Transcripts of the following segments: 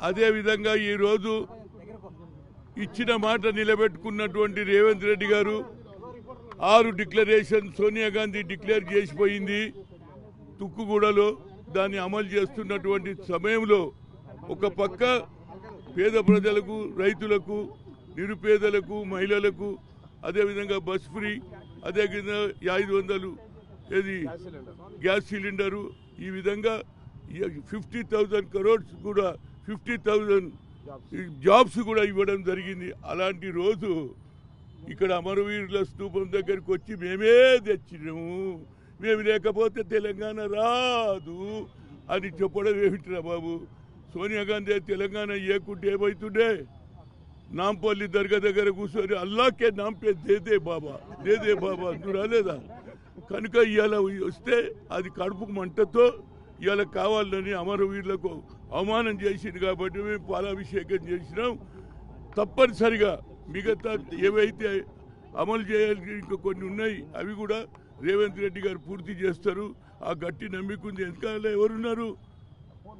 అదే విధంగా ఈ రోజు ఇచ్చిన మాట నిలబెట్టుకున్నటువంటి రేవంత్ రెడ్డి గారు 6 డిక్లరేషన్ సోనియా గాంధీ డిక్లేర్ చేసిపోయింది తుక్కుగూడలో దాన్ని అమలు చేస్తున్నటువంటి సమయంలో ఒక పక్క పేద ప్రజలకు రైతులకు నిరుపేదలకు మహిళలకు అదేవిధంగా బస్ ఫ్రీ అదేవిధంగా 500 ఏది గ్యాస్ సిలిండరు ఈ విధంగా 50,000 crores కూడా 50,000 జాబ్స్ కూడా ఇవ్వడం జరిగింది. అలాంటి రోజు ఇక్కడ అమరవీరుల స్తూపం దగ్గరికి వచ్చి మేమే తెచ్చినాము, మేము లేకపోతే తెలంగాణ రాదు అని చెప్పడం ఏమిటిరా బాబు? సోనియా గాంధీ తెలంగాణ ఏకుంటే ఏమవుతుండే? నాంపల్లి దర్గా దగ్గర కూర్చొని అల్లాకే నాంపే దేదే బాబా అంటూ రాలేదా? కనుక ఇవాళ వస్తే అది కడుపుకు మంటతో ఇవాళ కావాలని అమరవీరులకు అవమానం చేసింది కాబట్టి మేము పాలాభిషేకం చేసినాం. తప్పనిసరిగా మిగతా ఏవైతే అమలు చేయాలి ఇంకా కొన్ని ఉన్నాయి అవి కూడా రేవంత్ రెడ్డి గారు పూర్తి చేస్తారు. ఆ గట్టి నమ్మికుంది. ఎందుకంటే ఎవరున్నారు?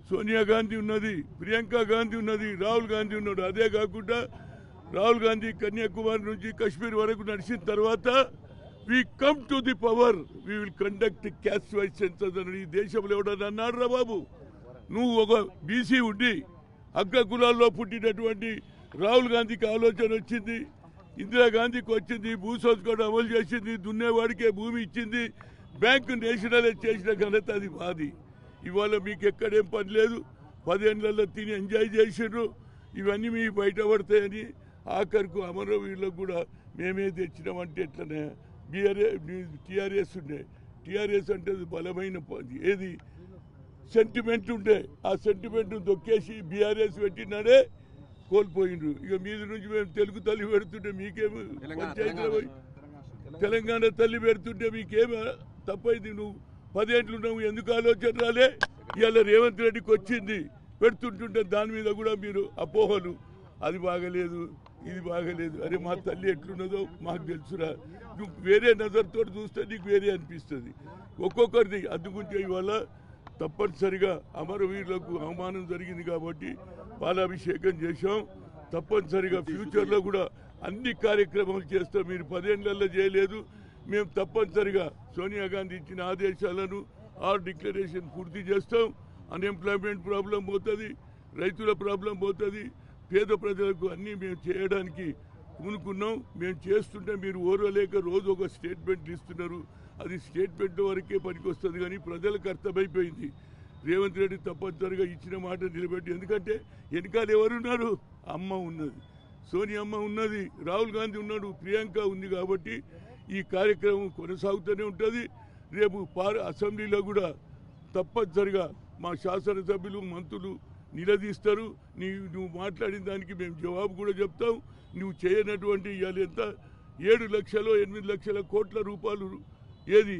సోనియా గాంధీ ఉన్నది, ప్రియాంక గాంధీ ఉన్నది, రాహుల్ గాంధీ ఉన్నాడు. అదే కాకుండా రాహుల్ గాంధీ కన్యాకుమారి నుంచి కాశ్మీర్ వరకు నడిచిన తర్వాత we come to the power, we will conduct caste wise census అని దేశంలో ఎవడన్నా అన్నాడు రా బాబు? నువ్వు ఒక బీసీ ఉండి అగ్ర కులాల్లో పుట్టినటువంటి రాహుల్ గాంధీకి ఆలోచన వచ్చింది, ఇందిరాగాంధీకి వచ్చింది, భూ సంస్కరణ అమలు చేసింది, దున్నేవాడికే భూమి ఇచ్చింది, బ్యాంకు నేషనలైజ్ చేసిన ఘనత అది మాది. ఇవాళ మీకు ఎక్కడేం పని లేదు, 10 ఏళ్లలో తిని ఎంజాయ్ చేసిండ్రు. ఇవన్నీ మీకు బయటపడతాయని ఆఖరికి అమరవీరులకు కూడా మేమే తెచ్చినామంటే ఎట్లనే? టీఆర్ఎస్ ఉండే, టీఆర్ఎస్ అంటే బలమైన ఏది సెంటిమెంట్ ఉండే, ఆ సెంటిమెంట్ దొక్కేసి బీఆర్ఎస్ పెట్టినాడే కోల్పోయిండ్రు. ఇక మీద నుంచి మేము తెలుగు తల్లి పెడుతుంటే మీకేమి పంచాయతీలో పోయి తెలంగాణ తల్లి పెడుతుంటే మీకేమి తప్పైంది? నువ్వు 10 ఏళ్ళు నువ్వు ఎందుకు ఆలోచన రాలే? ఇవాళ రేవంత్ రెడ్డికి వచ్చింది పెడుతుంటుంటే దాని మీద కూడా మీరు అపోహలు, అది బాగలేదు ఇది బాగలేదు. అరే మా తల్లి ఎట్లున్నదో మాకు తెలుసురా. నువ్వు వేరే నజర్తో చూస్తే నీకు వేరే అనిపిస్తుంది ఒక్కొక్కరిది. అందుకుంటే ఇవాళ తప్పనిసరిగా అమరవీరులకు అవమానం జరిగింది కాబట్టి పాలాభిషేకం చేశాం. తప్పనిసరిగా ఫ్యూచర్లో కూడా అన్ని కార్యక్రమాలు చేస్తాం. మీరు 10 ఏళ్లలో చేయలేదు, మేము తప్పనిసరిగా సోనియా గాంధీ ఇచ్చిన ఆదేశాలను 6 డిక్లరేషన్ పూర్తి చేస్తాం. అన్ఎంప్లాయ్మెంట్ ప్రాబ్లం పోతుంది, రైతుల ప్రాబ్లం పోతుంది, పేద ప్రజలకు అన్నీ మేము చేయడానికి పూనుకున్నాం. మేము చేస్తుంటే మీరు ఓర్వలేక రోజు ఒక స్టేట్మెంట్లు ఇస్తున్నారు. అది స్టేట్మెంట్ వరకే పనికి వస్తుంది కానీ ప్రజలకు అర్థమైపోయింది. రేవంత్ రెడ్డి తప్పనిసరిగా ఇచ్చిన మాట నిలబెట్టి, ఎందుకంటే వెనకాల ఎవరున్నారు? అమ్మ ఉన్నది, సోనియా అమ్మ ఉన్నది, రాహుల్ గాంధీ ఉన్నాడు, ప్రియాంక ఉంది. కాబట్టి ఈ కార్యక్రమం కొనసాగుతూనే ఉంటుంది. రేపు అసెంబ్లీలో కూడా తప్పనిసరిగా మా శాసనసభ్యులు మంత్రులు నిలదీస్తారు. నువ్వు మాట్లాడిన దానికి మేము జవాబు కూడా చెప్తాం. నువ్వు చేయనటువంటి ఇవాళ ఎంత 7 లక్షలు 8 లక్షల కోట్ల రూపాయలు ఏది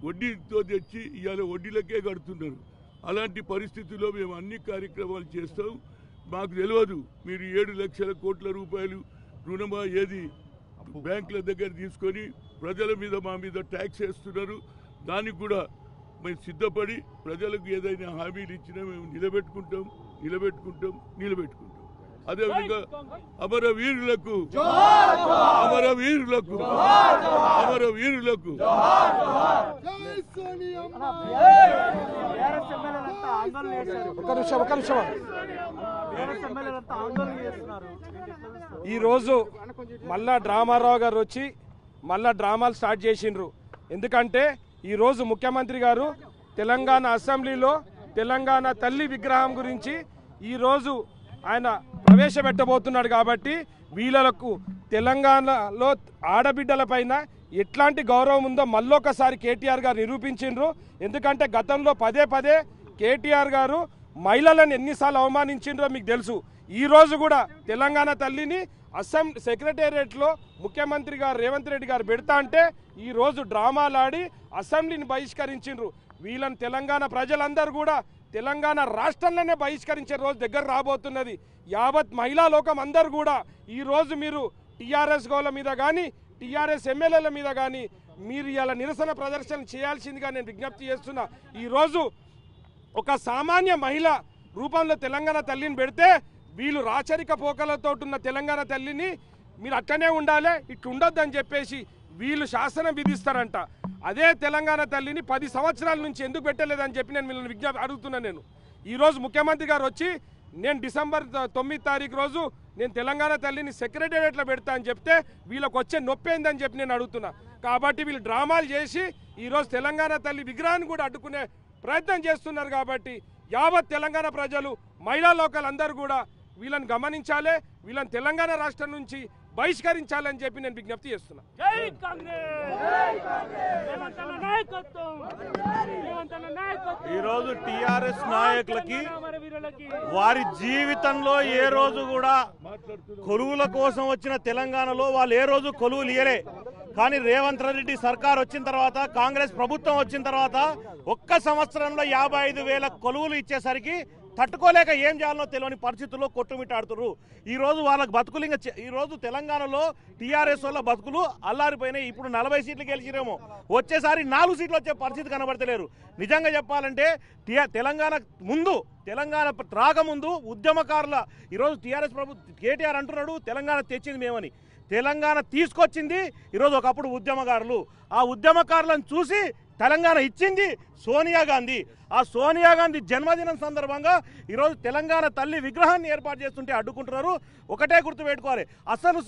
వడ్డీతో తెచ్చి ఇవాళ వడ్డీలకే కడుతున్నారు. అలాంటి పరిస్థితుల్లో మేము అన్ని కార్యక్రమాలు చేస్తాం. మాకు తెలియదు మీరు 7 లక్షల కోట్ల రూపాయలు రుణమా ఏది బ్యాంకుల దగ్గర తీసుకొని ప్రజల మీద మా మీద ట్యాక్స్ వేస్తున్నారు. దానికి కూడా మేము సిద్ధపడి ప్రజలకు ఏదైనా హామీలు ఇచ్చినా మేము నిలబెట్టుకుంటాం. అదేవిధంగా అమరవీరులకు ఈ రోజు మళ్ళా డ్రామారావు గారు వచ్చి మళ్ళా డ్రామాలు స్టార్ట్ చేసిండ్రు. ఎందుకంటే ఈ రోజు ముఖ్యమంత్రి గారు తెలంగాణ అసెంబ్లీలో తెలంగాణ తల్లి విగ్రహం గురించి ఈ రోజు ఆయన ప్రవేశపెట్టబోతున్నాడు. కాబట్టి వీళ్ళకు తెలంగాణలో ఆడబిడ్డల పైన ఎట్లాంటి గౌరవం ఉందో మళ్ళొకసారి కేటీఆర్ గారు నిరూపించిండ్రు. ఎందుకంటే గతంలో పదే కేటీఆర్ గారు మహిళలను ఎన్నిసార్లు అవమానించిండ్రో మీకు తెలుసు. ఈ రోజు కూడా తెలంగాణ తల్లిని సెక్రటేరియట్లో ముఖ్యమంత్రి గారు రేవంత్ రెడ్డి గారు పెడతా అంటే ఈ రోజు డ్రామాలాడి అసెంబ్లీని బహిష్కరించిండ్రు. వీళ్ళని తెలంగాణ ప్రజలందరూ కూడా తెలంగాణ రాష్ట్రంలోనే బహిష్కరించే రోజు దగ్గర రాబోతున్నది. యావత్ మహిళా లోకం అందరూ కూడా ఈ రోజు మీరు టీఆర్ఎస్ గోల మీద కానీ టీఆర్ఎస్ ఎమ్మెల్యేల మీద కానీ మీరు ఇలా నిరసన ప్రదర్శన చేయాల్సిందిగా నేను విజ్ఞప్తి చేస్తున్నా. ఈరోజు ఒక సామాన్య మహిళ రూపంలో తెలంగాణ తల్లిని పెడితే వీళ్ళు రాచరిక పోకలతో ఉన్న తెలంగాణ తల్లిని మీరు అట్టనే ఉండాలి, ఇట్లా ఉండొద్దని చెప్పేసి వీళ్ళు శాసనం విధిస్తారంట. అదే తెలంగాణ తల్లిని 10 సంవత్సరాల నుంచి ఎందుకు పెట్టలేదని చెప్పి నేను వీళ్ళని విజ్ఞప్తి అడుగుతున్నాను. నేను ఈరోజు ముఖ్యమంత్రి గారు వచ్చి నేను డిసెంబర్ 9 తారీఖు రోజు నేను తెలంగాణ తల్లిని సెక్రటేరియట్లో పెడతా అని చెప్తే వీళ్ళకి వచ్చే నొప్పి ఏందని చెప్పి నేను అడుగుతున్నా. కాబట్టి వీళ్ళు డ్రామాలు చేసి ఈరోజు తెలంగాణ తల్లి విగ్రహాన్ని కూడా అడ్డుకునే ప్రయత్నం చేస్తున్నారు. కాబట్టి యావత్ తెలంగాణ ప్రజలు, మహిళా లోకాలందరూ కూడా వీళ్ళని గమనించాలి, వీళ్ళని తెలంగాణ రాష్ట్రం నుంచి బహిష్కరించాలని చెప్పి నేను విజ్ఞప్తి చేస్తున్నా. ఈరోజు టీఆర్ఎస్ నాయకులకి వారి జీవితంలో ఏ రోజు కూడా కొలువుల కోసం వచ్చిన తెలంగాణలో వాళ్ళు ఏ రోజు కొలువులు ఇయ్యలే. కానీ రేవంత్ రెడ్డి సర్కార్ వచ్చిన తర్వాత, కాంగ్రెస్ ప్రభుత్వం వచ్చిన తర్వాత ఒక్క సంవత్సరంలో 55,000 కొలువులు ఇచ్చేసరికి తట్టుకోలేక ఏం చేయాలనో తెలియని పరిస్థితుల్లో కొట్టుమిట్టాడుతున్నారు. ఈరోజు వాళ్ళకి బతుకులు ఇంకా ఈరోజు తెలంగాణలో టీఆర్ఎస్ వాళ్ళ బతుకులు అల్లారిపోయినాయి. ఇప్పుడు 40 సీట్లు గెలిచిరేమో, వచ్చేసారి 4 సీట్లు వచ్చే పరిస్థితి కనబడతలేరు. నిజంగా చెప్పాలంటే తెలంగాణ ముందు, తెలంగాణ రాకముందు ఉద్యమకారుల ఈరోజు టీఆర్ఎస్ కేటీఆర్ అంటున్నాడు తెలంగాణ తెచ్చింది మేమని. తెలంగాణ తీసుకొచ్చింది ఈరోజు ఒకప్పుడు ఉద్యమకారులు. ఆ ఉద్యమకారులను చూసి తెలంగాణ ఇచ్చింది సోనియా గాంధీ. ఆ సోనియా గాంధీ జన్మదినం సందర్భంగా ఈరోజు తెలంగాణ తల్లి విగ్రహాన్ని ఏర్పాటు చేస్తుంటే అడ్డుకుంటున్నారు. ఒకటే గుర్తుపెట్టుకోవాలి, అసలు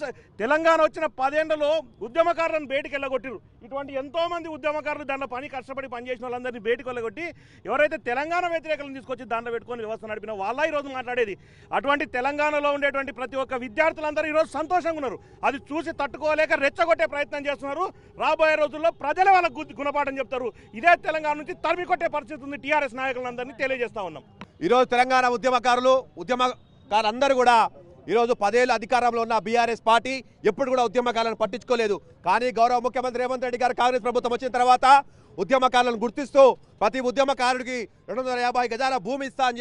తెలంగాణ వచ్చిన 10 ఏళ్లలో ఉద్యమకారులను బయటికి వెళ్ళగొట్టారు. ఇటువంటి ఎంతోమంది ఉద్యమకారులు దాంట్లో కష్టపడి పనిచేసిన వాళ్ళందరినీ బయటికి వెళ్ళగొట్టి ఎవరైతే తెలంగాణ వ్యతిరేకలను తీసుకొచ్చి దాంట్లో పెట్టుకొని వ్యవస్థ నడిపిన వాళ్ళ ఈరోజు మాట్లాడేది. అటువంటి తెలంగాణలో ఉండేటువంటి ప్రతి ఒక్క విద్యార్థులందరూ ఈరోజు సంతోషంగా ఉన్నారు. అది చూసి తట్టుకోలేక రెచ్చగొట్టే ప్రయత్నం చేస్తున్నారు. రాబోయే రోజుల్లో ప్రజలే వాళ్ళకు గుణపాఠం చెప్తారు. ఇదే తెలంగాణ నుంచి తరిమి కొట్టే పరిస్థితి ఉంది. టీఆర్ఎస్ నాయకులందరినీ తెలియజేస్తా ఉన్నాం. ఈరోజు తెలంగాణ ఉద్యమకారులందరూ కూడా ఈరోజు 10 ఏళ్ళు అధికారంలో ఉన్న బీఆర్ఎస్ పార్టీ ఎప్పుడు కూడా ఉద్యమకారులను పట్టించుకోలేదు. కానీ గౌరవ ముఖ్యమంత్రి రేవంత్ రెడ్డి గారు కాంగ్రెస్ ప్రభుత్వం వచ్చిన తర్వాత ఉద్యమకారులను గుర్తిస్తూ ప్రతి ఉద్యమకారుడికి 250 గజాల భూమి ఇస్తా అని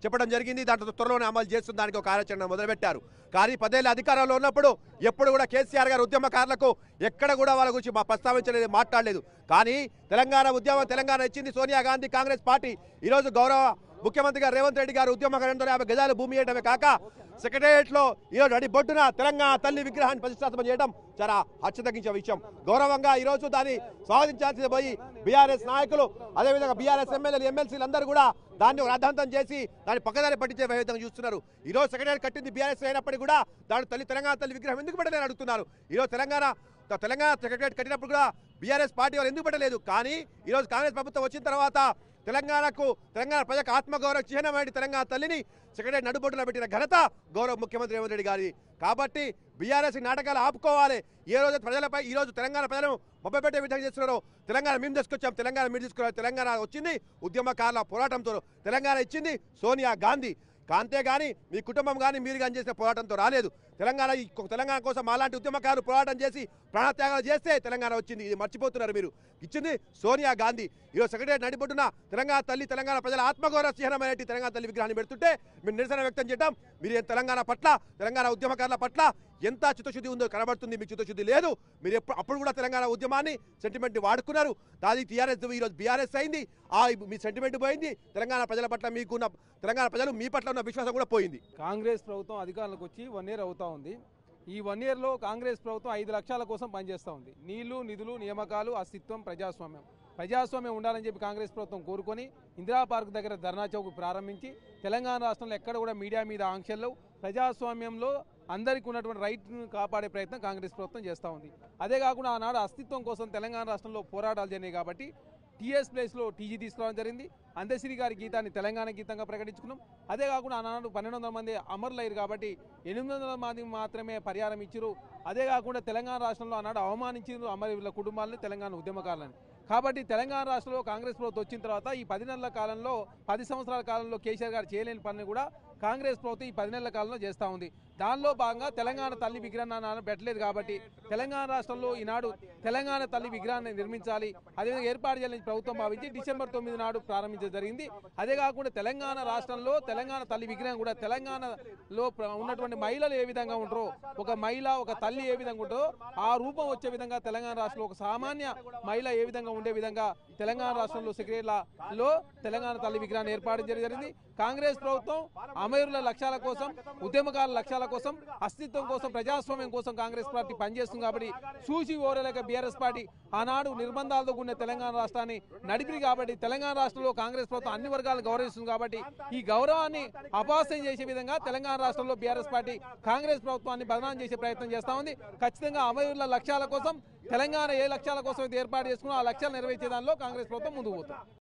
చెప్పడం జరిగింది. దాంట్లో త్వరలోనే అమలు చేస్తున్న దానికి ఒక కార్యాచరణ మొదలుపెట్టారు. కానీ 10 ఏళ్ళ అధికారంలో ఉన్నప్పుడు ఎప్పుడు కూడా కేసీఆర్ గారు ఉద్యమకారులకు ఎక్కడ కూడా వాళ్ళ గురించి ప్రస్తావించలేదు, మాట్లాడలేదు. కానీ తెలంగాణ ఇచ్చింది సోనియా గాంధీ కాంగ్రెస్ పార్టీ. ఈరోజు గౌరవ ముఖ్యమంత్రి గారు రేవంత్ రెడ్డి గారు ఉద్యమకారులు 250 గజాల భూమి ఇవ్వడమే కాక సెక్రటేరియట్లో ఈరోజు నడిబొడ్డున తెలంగాణ తల్లి విగ్రహాన్ని ప్రతిష్టాపన చేయడం చాలా హర్షతగించే విషయం. గౌరవంగా ఈరోజు దాన్ని స్వాగతించాల్సి పోయి బీఆర్ఎస్ నాయకులు, అదేవిధంగా బీఆర్ఎస్ ఎమ్మెల్యేలు, ఎమ్మెల్సీలు అందరూ కూడా దాన్ని రాద్ధాంతం చేసి దాన్ని పక్కదారి పట్టించే విధంగా చూస్తున్నారు. ఈరోజు సెక్రటేరియట్ కట్టింది బీఆర్ఎస్ అయినప్పటికీ కూడా దాని తెలంగాణ తల్లి విగ్రహం ఎందుకు పెట్టలేని అడుగుతున్నారు. ఈరోజు తెలంగాణ సెక్రటేరియట్ కట్టినప్పుడు కూడా బీఆర్ఎస్ పార్టీ వాళ్ళు ఎందుకు పెట్టలేదు. కానీ ఈరోజు కాంగ్రెస్ ప్రభుత్వం వచ్చిన తర్వాత తెలంగాణ ప్రజలకు ఆత్మగౌరవ చిహ్నమైన తెలంగాణ తల్లిని సెక్రటరీ నడుబొడ్డులో పెట్టిన ఘనత గౌరవ ముఖ్యమంత్రి రేవంత్ రెడ్డి గారి. కాబట్టి బీఆర్ఎస్ నాటకాలు ఆపుకోవాలి. ఏ రోజు ప్రజలపై ఈరోజు తెలంగాణ ప్రజలను మొబ్బపెట్టే విధంగా చేస్తున్నారో, తెలంగాణ మేము తీసుకొచ్చాం, తెలంగాణ మీరు తీసుకున్నారు, తెలంగాణ వచ్చింది ఉద్యమకారుల పోరాటంతో, తెలంగాణ ఇచ్చింది సోనియా గాంధీ. అంతేగాని మీ కుటుంబం కానీ మీరు కానీ చేసిన పోరాటంతో రాలేదు. తెలంగాణ కోసం అలాంటి ఉద్యమకారులు పోరాటం చేసి ప్రాణత్యాగాలు చేస్తే తెలంగాణ వచ్చింది. ఇది మర్చిపోతున్నారు మీరు. ఇచ్చింది సోనియా గాంధీ. ఈరోజు సెక్రటరీ నడిపొట్టున తెలంగాణ తల్లి, తెలంగాణ ప్రజల ఆత్మగౌరవ చిహ్నమైన తెలంగాణ తల్లి విగ్రహాన్ని పెడుతుంటే మీరు నిరసన వ్యక్తం చేయడం, మీరు తెలంగాణ పట్ల, తెలంగాణ ఉద్యమకారుల పట్ల ఎంత చిత్తశుద్ధి ఉందో కనబడుతుంది. మీకు చిత్తశుద్ధి లేదు. మీరు అప్పుడు కూడా తెలంగాణ ఉద్యమాన్ని సెంటిమెంట్ వాడుకున్నారు. దాది టీఆర్ఎస్ ఈరోజు బీఆర్ఎస్ అయింది. మీ సెంటిమెంట్ పోయింది. తెలంగాణ ప్రజల పట్ల మీకున్న, తెలంగాణ ప్రజలు మీ పట్ల ఉన్న విశ్వాసం కూడా పోయింది. కాంగ్రెస్ ప్రభుత్వం అధికారంలోకి వచ్చి 1 ఇయర్ అవుతా ఉంది. ఈ 1 ఇయర్లో కాంగ్రెస్ ప్రభుత్వం 5 లక్షల కోసం పనిచేస్తూ ఉంది. నీళ్లు, నిధులు, నియామకాలు, అస్తిత్వం, ప్రజాస్వామ్యం ఉండాలని చెప్పి కాంగ్రెస్ ప్రభుత్వం కోరుకొని ఇందిరా పార్క్ దగ్గర ధర్నా చౌక్ ప్రారంభించి తెలంగాణ రాష్ట్రంలో ఎక్కడ కూడా మీడియా మీద ఆంక్షలు, ప్రజాస్వామ్యంలో అందరికీ ఉన్నటువంటి రైట్ను కాపాడే ప్రయత్నం కాంగ్రెస్ ప్రభుత్వం చేస్తూ ఉంది. అదే కాకుండా ఆనాడు అస్తిత్వం కోసం తెలంగాణ రాష్ట్రంలో పోరాటాలు జరిగాయి. కాబట్టి టీఎస్ ప్లేస్లో టీజీ తీసుకురావడం జరిగింది. అందశ్రీ గారి గీతాన్ని తెలంగాణ గీతంగా ప్రకటించుకున్నాం. అదే కాకుండా ఆనాడు 1200 మంది అమరులయ్యారు కాబట్టి 800 మంది మాత్రమే పరిహారం ఇచ్చారు. అదే కాకుండా తెలంగాణ రాష్ట్రంలో ఆనాడు అవమానించారు అమరుల కుటుంబాలను, తెలంగాణ ఉద్యమకారులను. కాబట్టి తెలంగాణ రాష్ట్రంలో కాంగ్రెస్ ప్రభుత్వం వచ్చిన తర్వాత ఈ 10 నెలల కాలంలో, 10 సంవత్సరాల కాలంలో కేసీఆర్ గారు చేయలేని పనిని కూడా కాంగ్రెస్ ప్రభుత్వం ఈ 10 నెలల కాలంలో చేస్తూ ఉంది. దానిలో భాగంగా తెలంగాణ తల్లి విగ్రహాన్ని పెట్టలేదు. కాబట్టి తెలంగాణ రాష్ట్రంలో ఈనాడు తెలంగాణ తల్లి విగ్రహాన్ని నిర్మించాలి, అదేవిధంగా ఏర్పాటు చేయాలని ప్రభుత్వం భావించి డిసెంబర్ 9 నాడు ప్రారంభించడం జరిగింది. అదే కాకుండా తెలంగాణ రాష్ట్రంలో తెలంగాణ తల్లి విగ్రహం కూడా తెలంగాణలో ఉన్నటువంటి మహిళలు ఏ విధంగా ఉంటారో, ఒక మహిళ, ఒక తల్లి ఏ విధంగా ఉంటారో ఆ రూపం వచ్చే విధంగా తెలంగాణ రాష్ట్రంలో ఒక సామాన్య మహిళ ఏ విధంగా ఉండే విధంగా తెలంగాణ రాష్ట్రంలో సెక్రటరీలో తెలంగాణ తల్లి విగ్రహాన్ని ఏర్పాటు జరిగింది. కాంగ్రెస్ ప్రభుత్వం అమరుల లక్ష్యాల కోసం, ఉద్యమకారుల లక్ష్యాల కోసం, అస్తిత్వం కోసం, ప్రజాస్వామ్యం కోసం కాంగ్రెస్ పార్టీ పనిచేస్తుంది. కాబట్టి చూసి ఓరలేక బీఆర్ఎస్ పార్టీ ఆనాడు నిర్బంధాలతో కూడిన తెలంగాణ రాష్ట్రాన్ని నడిపిరి. కాబట్టి తెలంగాణ రాష్ట్రంలో కాంగ్రెస్ ప్రభుత్వం అన్ని వర్గాలు గౌరవిస్తుంది. కాబట్టి ఈ గౌరవాన్ని అపహాస్యం చేసే విధంగా తెలంగాణ రాష్ట్రంలో బీఆర్ఎస్ పార్టీ కాంగ్రెస్ ప్రభుత్వాన్ని బదనాం చేసే ప్రయత్నం చేస్తా ఉంది. ఖచ్చితంగా అమరుల లక్ష్యాల కోసం తెలంగాణ ఏ లక్ష్యాల కోసం అయితే ఏర్పాటు చేసుకున్నా ఆ లక్ష్యాలు నెరవేర్చే దానిలో కాంగ్రెస్ ప్రభుత్వం ముందుకు పోతుంది.